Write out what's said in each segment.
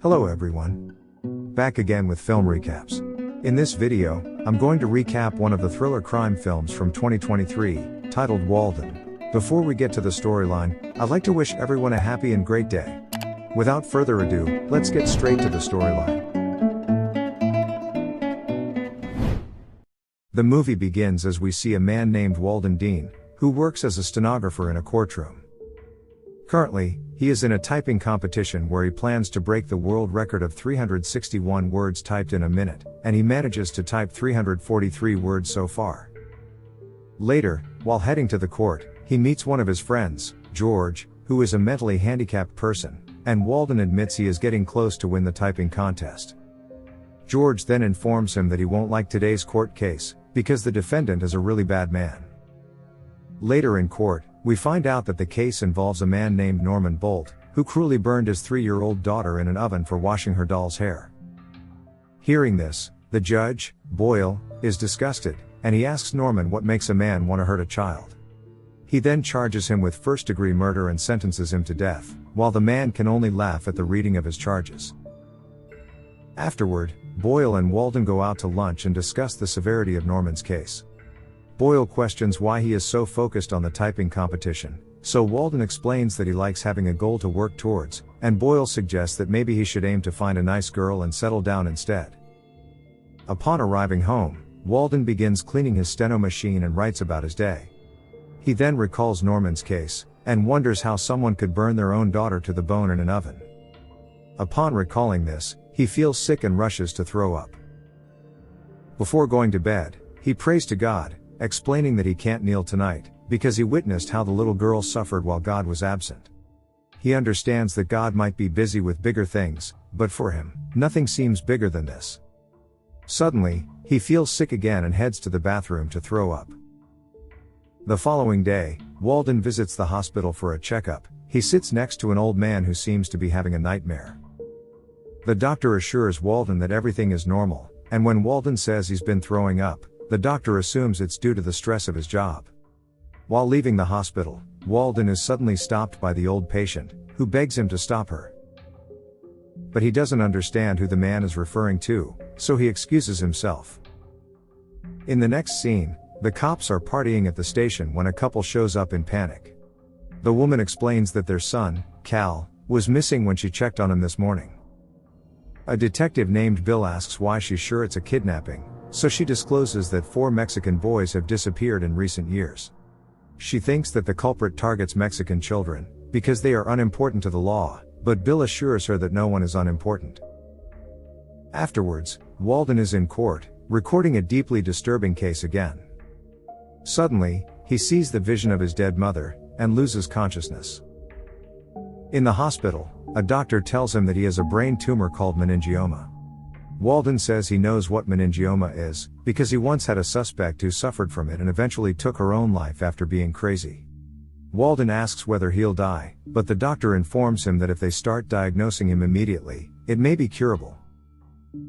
Hello everyone. Back again with film recaps. In this video, I'm going to recap one of the thriller crime films from 2023, titled Walden. Before we get to the storyline, I'd like to wish everyone a happy and great day. Without further ado, let's get straight to the storyline. The movie begins as we see a man named Walden Dean, who works as a stenographer in a courtroom. Currently, he is in a typing competition where he plans to break the world record of 361 words typed in a minute, and he manages to type 343 words so far. Later, while heading to the court, he meets one of his friends, George, who is a mentally handicapped person, and Walden admits he is getting close to win the typing contest. George then informs him that he won't like today's court case, because the defendant is a really bad man. Later in court, we find out that the case involves a man named Norman Bolt, who cruelly burned his 3-year-old daughter in an oven for washing her doll's hair. Hearing this, the judge, Boyle, is disgusted, and he asks Norman what makes a man want to hurt a child. He then charges him with first-degree murder and sentences him to death, while the man can only laugh at the reading of his charges. Afterward, Boyle and Walden go out to lunch and discuss the severity of Norman's case. Boyle questions why he is so focused on the typing competition, so Walden explains that he likes having a goal to work towards, and Boyle suggests that maybe he should aim to find a nice girl and settle down instead. Upon arriving home, Walden begins cleaning his steno machine and writes about his day. He then recalls Norman's case, and wonders how someone could burn their own daughter to the bone in an oven. Upon recalling this, he feels sick and rushes to throw up. Before going to bed, he prays to God, explaining that he can't kneel tonight, because he witnessed how the little girl suffered while God was absent. He understands that God might be busy with bigger things, but for him, nothing seems bigger than this. Suddenly, he feels sick again and heads to the bathroom to throw up. The following day, Walden visits the hospital for a checkup. He sits next to an old man who seems to be having a nightmare. The doctor assures Walden that everything is normal, and when Walden says he's been throwing up, the doctor assumes it's due to the stress of his job. While leaving the hospital, Walden is suddenly stopped by the old patient, who begs him to stop her. But he doesn't understand who the man is referring to, so he excuses himself. In the next scene, the cops are partying at the station when a couple shows up in panic. The woman explains that their son, Cal, was missing when she checked on him this morning. A detective named Bill asks why she's sure it's a kidnapping, so she discloses that 4 Mexican boys have disappeared in recent years. She thinks that the culprit targets Mexican children, because they are unimportant to the law, but Bill assures her that no one is unimportant. Afterwards, Walden is in court, recording a deeply disturbing case again. Suddenly, he sees the vision of his dead mother, and loses consciousness. In the hospital, a doctor tells him that he has a brain tumor called meningioma. Walden says he knows what meningioma is, because he once had a suspect who suffered from it and eventually took her own life after being crazy. Walden asks whether he'll die, but the doctor informs him that if they start diagnosing him immediately, it may be curable.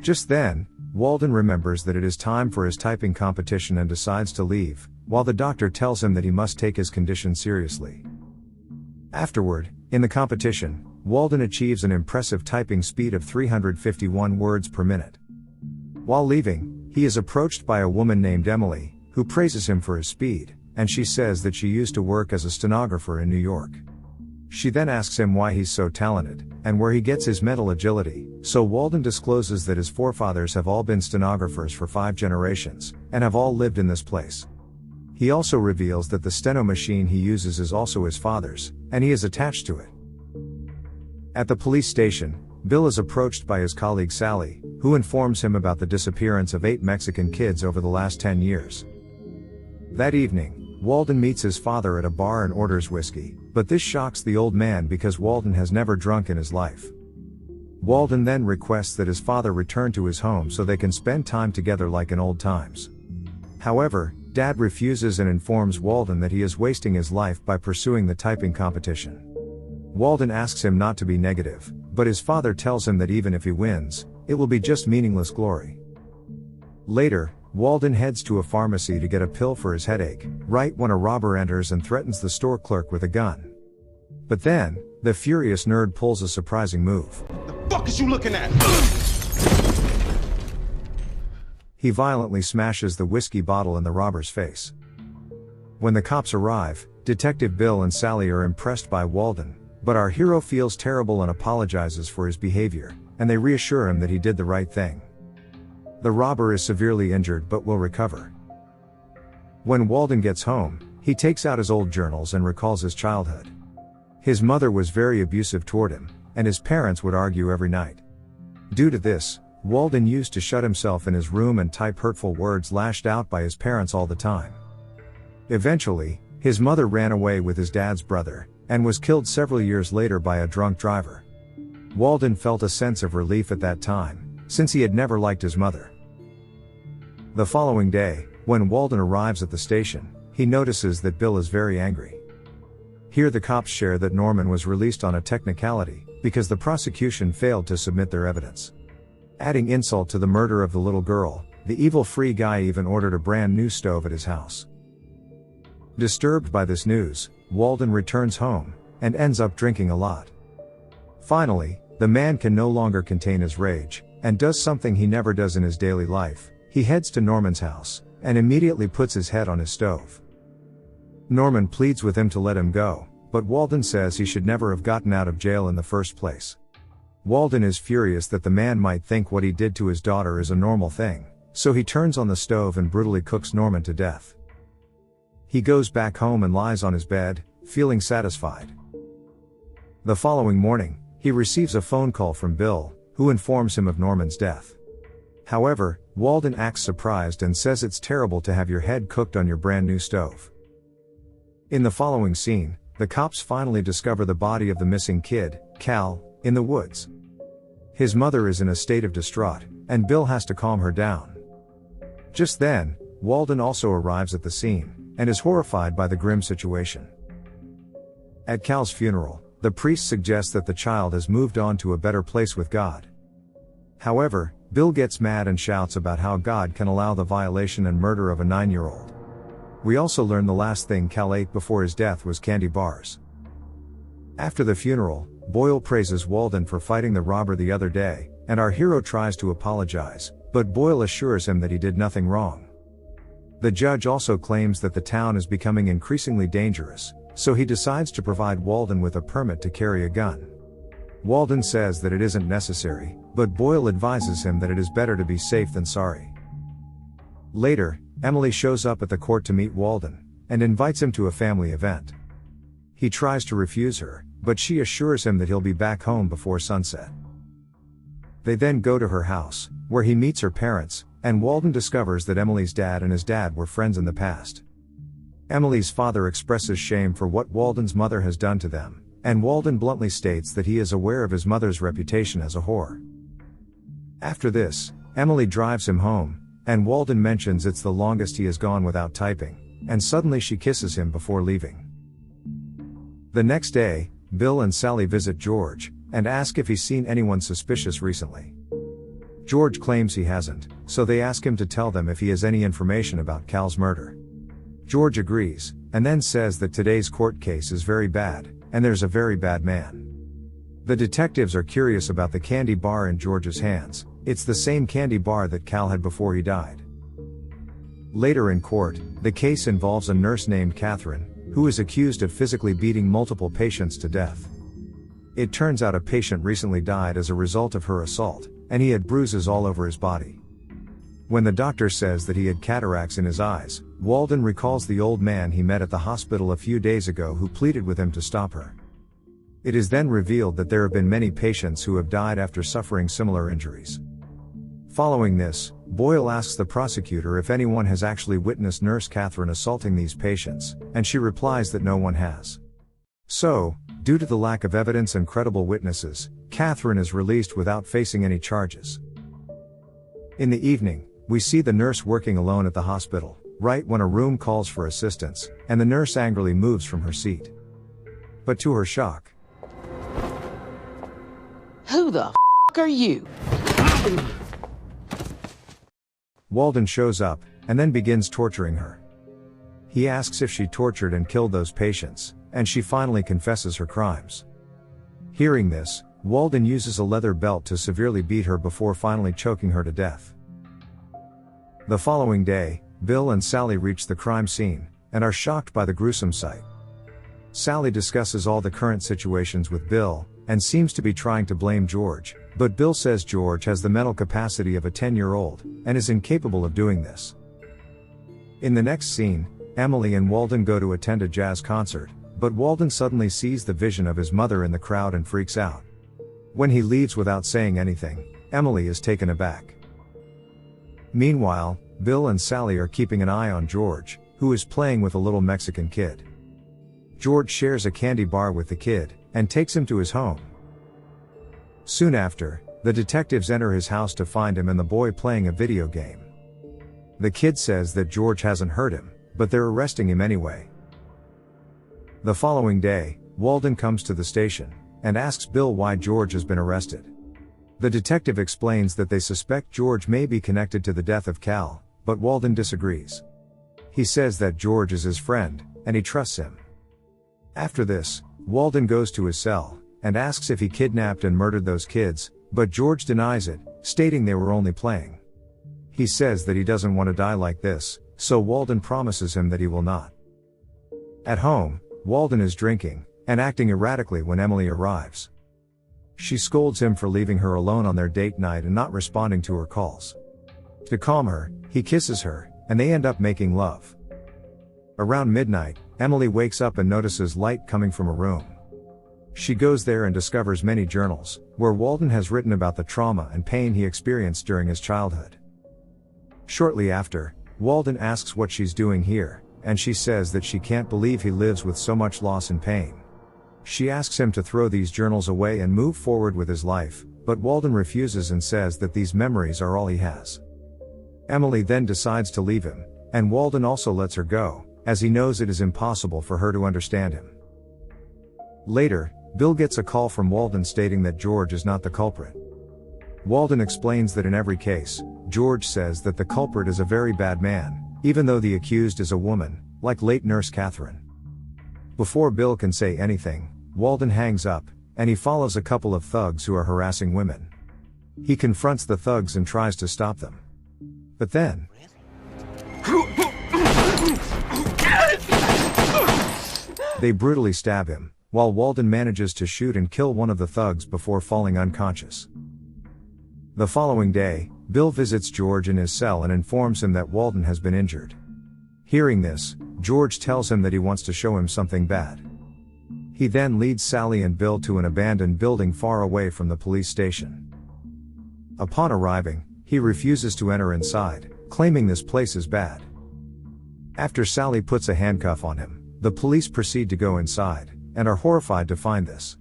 Just then, Walden remembers that it is time for his typing competition and decides to leave, while the doctor tells him that he must take his condition seriously. Afterward, in the competition, Walden achieves an impressive typing speed of 351 words per minute. While leaving, he is approached by a woman named Emily, who praises him for his speed, and she says that she used to work as a stenographer in New York. She then asks him why he's so talented, and where he gets his mental agility, so Walden discloses that his forefathers have all been stenographers for 5 generations, and have all lived in this place. He also reveals that the steno machine he uses is also his father's, and he is attached to it. At the police station, Bill is approached by his colleague Sally, who informs him about the disappearance of 8 Mexican kids over the last 10 years. That evening, Walden meets his father at a bar and orders whiskey, but this shocks the old man because Walden has never drunk in his life. Walden then requests that his father return to his home so they can spend time together like in old times. However, Dad refuses and informs Walden that he is wasting his life by pursuing the typing competition. Walden asks him not to be negative, but his father tells him that even if he wins, it will be just meaningless glory. Later, Walden heads to a pharmacy to get a pill for his headache, right when a robber enters and threatens the store clerk with a gun. But then, the furious nerd pulls a surprising move. fuck is you looking at? He violently smashes the whiskey bottle in the robber's face. When the cops arrive, Detective Bill and Sally are impressed by Walden, but our hero feels terrible and apologizes for his behavior, and they reassure him that he did the right thing. The robber is severely injured but will recover. When Walden gets home, he takes out his old journals and recalls his childhood. His mother was very abusive toward him, and his parents would argue every night. Due to this, Walden used to shut himself in his room and type hurtful words lashed out by his parents all the time. Eventually, his mother ran away with his dad's brother, and was killed several years later by a drunk driver. Walden felt a sense of relief at that time, since he had never liked his mother. The following day, when Walden arrives at the station, he notices that Bill is very angry. Here the cops share that Norman was released on a technicality, because the prosecution failed to submit their evidence. Adding insult to the murder of the little girl, the evil free guy even ordered a brand new stove at his house. Disturbed by this news, Walden returns home, and ends up drinking a lot. Finally, the man can no longer contain his rage, and does something he never does in his daily life. He heads to Norman's house, and immediately puts his head on his stove. Norman pleads with him to let him go, but Walden says he should never have gotten out of jail in the first place. Walden is furious that the man might think what he did to his daughter is a normal thing, so he turns on the stove and brutally cooks Norman to death. He goes back home and lies on his bed, feeling satisfied. The following morning, he receives a phone call from Bill, who informs him of Norman's death. However, Walden acts surprised and says it's terrible to have your head cooked on your brand new stove. In the following scene, the cops finally discover the body of the missing kid, Cal, in the woods. His mother is in a state of distraught, and Bill has to calm her down. Just then, Walden also arrives at the scene, and is horrified by the grim situation. At Cal's funeral, the priest suggests that the child has moved on to a better place with God. However, Bill gets mad and shouts about how God can allow the violation and murder of a 9-year-old. We also learn the last thing Cal ate before his death was candy bars. After the funeral, Boyle praises Walden for fighting the robber the other day, and our hero tries to apologize, but Boyle assures him that he did nothing wrong. The judge also claims that the town is becoming increasingly dangerous, so he decides to provide Walden with a permit to carry a gun. Walden says that it isn't necessary, but Boyle advises him that it is better to be safe than sorry. Later, Emily shows up at the court to meet Walden, and invites him to a family event. He tries to refuse her, but she assures him that he'll be back home before sunset. They then go to her house, where he meets her parents, and Walden discovers that Emily's dad and his dad were friends in the past. Emily's father expresses shame for what Walden's mother has done to them, and Walden bluntly states that he is aware of his mother's reputation as a whore. After this, Emily drives him home, and Walden mentions it's the longest he has gone without typing, and suddenly she kisses him before leaving. The next day, Bill and Sally visit George, and ask if he's seen anyone suspicious recently. George claims he hasn't, so they ask him to tell them if he has any information about Cal's murder. George agrees, and then says that today's court case is very bad, and there's a very bad man. The detectives are curious about the candy bar in George's hands. It's the same candy bar that Cal had before he died. Later in court, the case involves a nurse named Catherine, who is accused of physically beating multiple patients to death. It turns out a patient recently died as a result of her assault, and he had bruises all over his body. When the doctor says that he had cataracts in his eyes, Walden recalls the old man he met at the hospital a few days ago who pleaded with him to stop her. It is then revealed that there have been many patients who have died after suffering similar injuries. Following this, Boyle asks the prosecutor if anyone has actually witnessed Nurse Catherine assaulting these patients, and she replies that no one has. So, due to the lack of evidence and credible witnesses, Catherine is released without facing any charges. In the evening, we see the nurse working alone at the hospital, right when a room calls for assistance, and the nurse angrily moves from her seat. But to her shock, "Who the f*** are you?" Walden shows up, and then begins torturing her. He asks if she tortured and killed those patients, and she finally confesses her crimes. Hearing this, Walden uses a leather belt to severely beat her before finally choking her to death. The following day, Bill and Sally reach the crime scene, and are shocked by the gruesome sight. Sally discusses all the current situations with Bill, and seems to be trying to blame George, but Bill says George has the mental capacity of a 10-year-old, and is incapable of doing this. In the next scene, Emily and Walden go to attend a jazz concert, but Walden suddenly sees the vision of his mother in the crowd and freaks out. When he leaves without saying anything, Emily is taken aback. Meanwhile, Bill and Sally are keeping an eye on George, who is playing with a little Mexican kid. George shares a candy bar with the kid, and takes him to his home. Soon after, the detectives enter his house to find him and the boy playing a video game. The kid says that George hasn't hurt him, but they're arresting him anyway. The following day, Walden comes to the station, and asks Bill why George has been arrested. The detective explains that they suspect George may be connected to the death of Cal, but Walden disagrees. He says that George is his friend, and he trusts him. After this, Walden goes to his cell, and asks if he kidnapped and murdered those kids, but George denies it, stating they were only playing. He says that he doesn't want to die like this, so Walden promises him that he will not. At home, Walden is drinking, and acting erratically when Emily arrives. She scolds him for leaving her alone on their date night and not responding to her calls. To calm her, he kisses her, and they end up making love. Around midnight, Emily wakes up and notices light coming from a room. She goes there and discovers many journals, where Walden has written about the trauma and pain he experienced during his childhood. Shortly after, Walden asks what she's doing here, and she says that she can't believe he lives with so much loss and pain. She asks him to throw these journals away and move forward with his life, but Walden refuses and says that these memories are all he has. Emily then decides to leave him, and Walden also lets her go, as he knows it is impossible for her to understand him. Later, Bill gets a call from Walden stating that George is not the culprit. Walden explains that in every case, George says that the culprit is a very bad man, even though the accused is a woman, like late Nurse Catherine. Before Bill can say anything, Walden hangs up, and he follows a couple of thugs who are harassing women. He confronts the thugs and tries to stop them. But then, they brutally stab him, while Walden manages to shoot and kill one of the thugs before falling unconscious. The following day, Bill visits George in his cell and informs him that Walden has been injured. Hearing this, George tells him that he wants to show him something bad. He then leads Sally and Bill to an abandoned building far away from the police station. Upon arriving, he refuses to enter inside, claiming this place is bad. After Sally puts a handcuff on him, the police proceed to go inside, and are horrified to find this.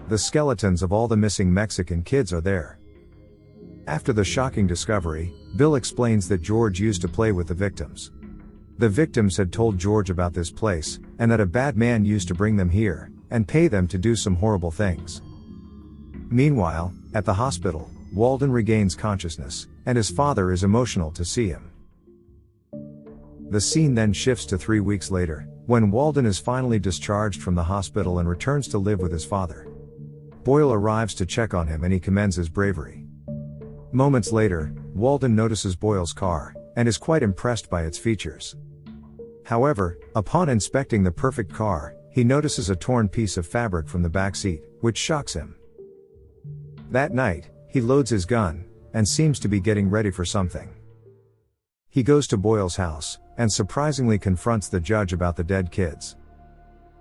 The skeletons of all the missing Mexican kids are there. After the shocking discovery, Bill explains that George used to play with the victims. The victims had told George about this place, and that a bad man used to bring them here, and pay them to do some horrible things. Meanwhile, at the hospital, Walden regains consciousness, and his father is emotional to see him. The scene then shifts to 3 weeks later, when Walden is finally discharged from the hospital and returns to live with his father. Boyle arrives to check on him and he commends his bravery. Moments later, Walden notices Boyle's car, and is quite impressed by its features. However, upon inspecting the perfect car, he notices a torn piece of fabric from the back seat, which shocks him. That night, he loads his gun, and seems to be getting ready for something. He goes to Boyle's house, and surprisingly confronts the judge about the dead kids.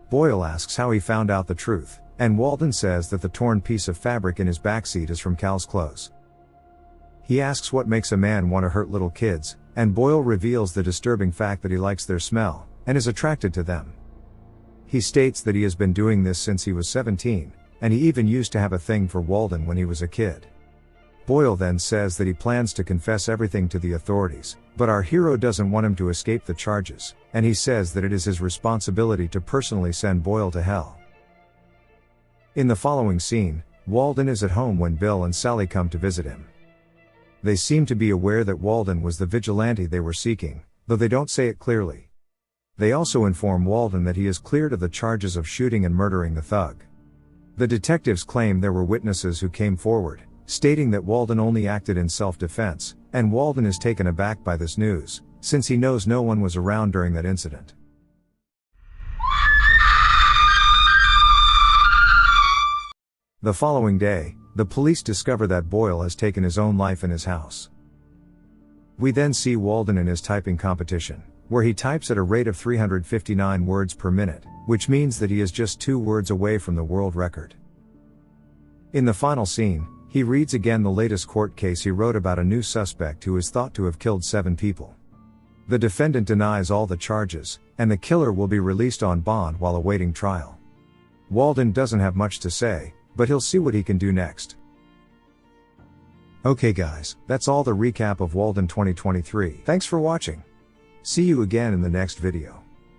Boyle asks how he found out the truth, and Walden says that the torn piece of fabric in his backseat is from Cal's clothes. He asks what makes a man want to hurt little kids, and Boyle reveals the disturbing fact that he likes their smell, and is attracted to them. He states that he has been doing this since he was 17, and he even used to have a thing for Walden when he was a kid. Boyle then says that he plans to confess everything to the authorities, but our hero doesn't want him to escape the charges, and he says that it is his responsibility to personally send Boyle to hell. In the following scene, Walden is at home when Bill and Sally come to visit him. They seem to be aware that Walden was the vigilante they were seeking, though they don't say it clearly. They also inform Walden that he is cleared of the charges of shooting and murdering the thug. The detectives claim there were witnesses who came forward, stating that Walden only acted in self-defense, and Walden is taken aback by this news, since he knows no one was around during that incident. The following day, the police discover that Boyle has taken his own life in his house. We then see Walden in his typing competition, where he types at a rate of 359 words per minute, which means that he is just 2 words away from the world record. In the final scene, he reads again the latest court case he wrote about a new suspect who is thought to have killed 7 people. The defendant denies all the charges, and the killer will be released on bond while awaiting trial. Walden doesn't have much to say, but he'll see what he can do next. Okay guys, that's all the recap of Walden 2023. Thanks for watching. See you again in the next video.